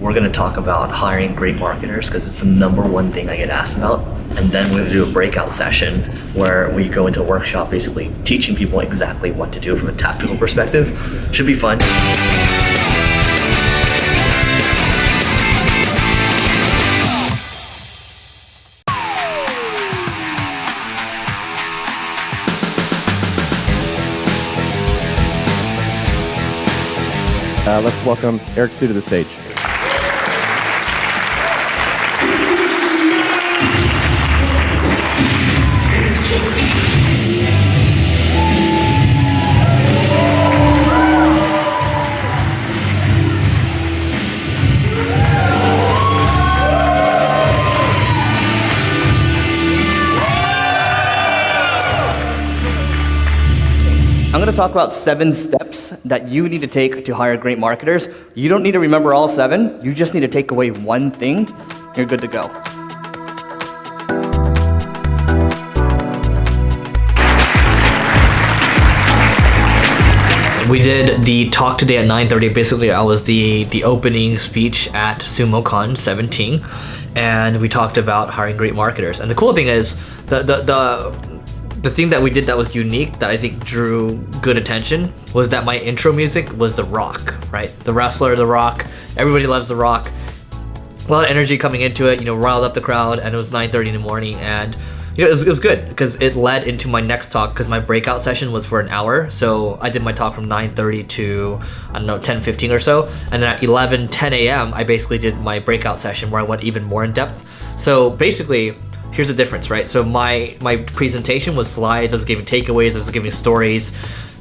we're going to talk about hiring great marketers because it's the number one thing I get asked about. And then we're going to do a breakout session where we go into a workshop basically teaching people exactly what to do from a tactical perspective. Should be fun. Let's welcome Eric Siu to the stage. I'm going to talk about 7 steps that you need to take to hire great marketers. You don't need to remember all 7. You just need to take away one thing. You're good to go. We did the talk today at 9:30. Basically, I was the opening speech at SumoCon 17, and we talked about hiring great marketers. And the cool thing is, the thing that we did that was unique, that I think drew good attention, was that my intro music was The Rock, right? The wrestler, The Rock. Everybody loves The Rock. A lot of energy coming into it, riled up the crowd, and it was 9:30 in the morning, and it was good because it led into my next talk because my breakout session was for an hour. So I did my talk from 9:30 to, 10:15 or so, and then at 10 a.m. I basically did my breakout session where I went even more in depth. So basically, here's the difference, right? So my presentation was slides, I was giving takeaways, I was giving stories.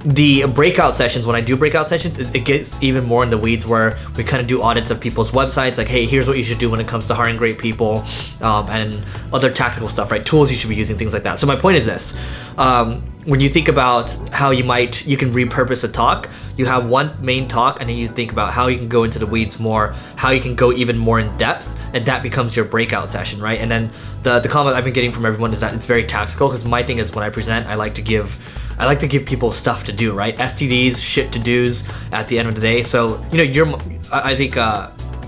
The breakout sessions, when I do breakout sessions, it gets even more in the weeds where we kind of do audits of people's websites, like, hey, here's what you should do when it comes to hiring great people, and other tactical stuff, right? Tools you should be using, things like that. So my point is this, when you think about how you can repurpose a talk, you have one main talk, and then you think about how you can go into the weeds more, how you can go even more in depth, and that becomes your breakout session, right? And then the comment I've been getting from everyone is that it's very tactical, because my thing is when I present, I like to give people stuff to do, right? STDs, shit to do's at the end of the day. So, I think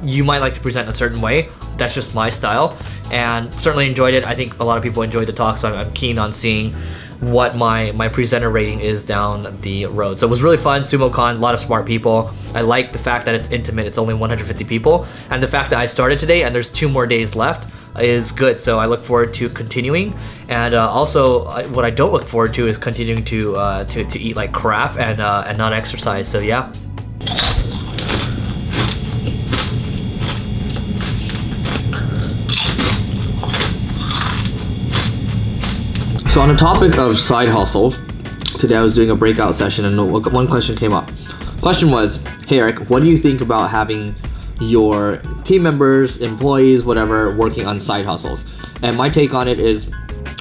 you might like to present a certain way. That's just my style, and certainly enjoyed it. I think a lot of people enjoyed the talk, so I'm keen on seeing what my presenter rating is down the road. So it was really fun. SumoCon, a lot of smart people. I like the fact that it's intimate. It's only 150 people, and the fact that I started today and there's 2 more days left is good. So I look forward to continuing, and also what I don't look forward to is continuing to eat like crap and not exercise. So yeah. So on the topic of side hustle, today I was doing a breakout session and one question came up. Question was, hey Eric, what do you think about having your team members, employees, whatever, working on side hustles? And my take on it is,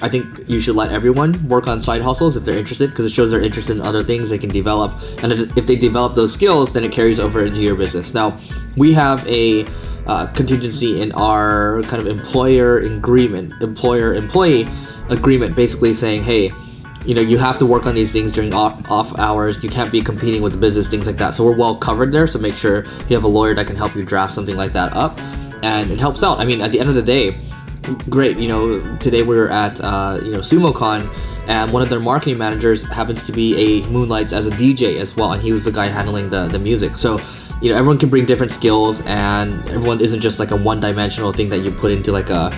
I think you should let everyone work on side hustles if they're interested, because it shows they're interested in other things they can develop. And if they develop those skills, then it carries over into your business. Now, we have a contingency in our kind of employer-employee agreement, basically saying, hey, you have to work on these things during off hours. You can't be competing with the business, things like that. So we're well covered there. So make sure you have a lawyer that can help you draft something like that up, and it helps out. I mean, at the end of the day, great. Today we were at SumoCon, and one of their marketing managers happens to be moonlights as a DJ as well, and he was the guy handling the music. So everyone can bring different skills, and everyone isn't just like a one-dimensional thing that you put into like a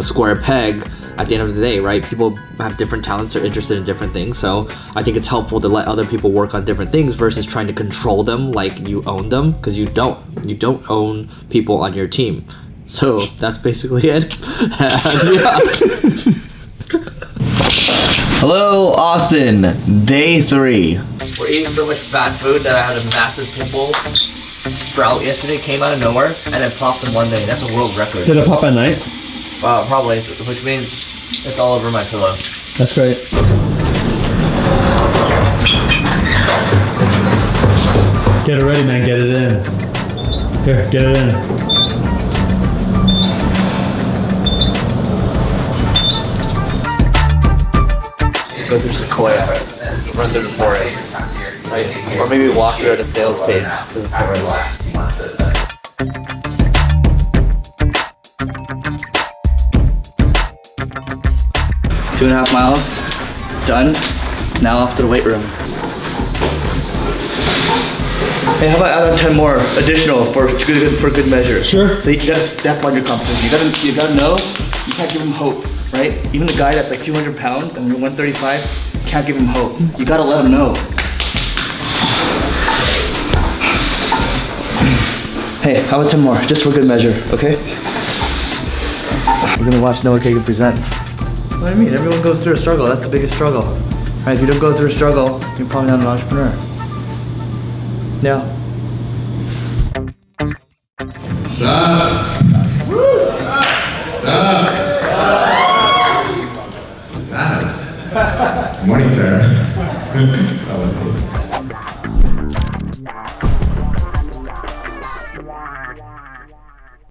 square peg. At the end of the day, right? People have different talents, they're interested in different things. So I think it's helpful to let other people work on different things versus trying to control them like you own them, because you don't own people on your team. So that's basically it. Hello, Austin. Day 3. We're eating so much fat food that I had a massive pimple sprout yesterday, came out of nowhere, and it popped in one day. That's a world record. Did it pop at night? Probably, which means it's all over my pillow. That's right. Get it ready, man. Get it in. Here, get it in. Go through Sequoia, run through the forest, right? Or maybe walk through at a snail's pace. 2.5 miles, done. Now off to the weight room. Hey, how about add on 10 more additional for good measure? Sure. So you gotta step on your competition. You gotta know, you can't give them hope, right? Even the guy that's like 200 pounds and you're 135, you can't give him hope. You gotta let him know. Hey, how about 10 more, just for good measure, okay? We're gonna watch Noah Kagan Presents. What do you mean? Everyone goes through a struggle. That's the biggest struggle. Right? If you don't go through a struggle, you're probably not an entrepreneur. Now. What's up? What's up? Good morning, sir.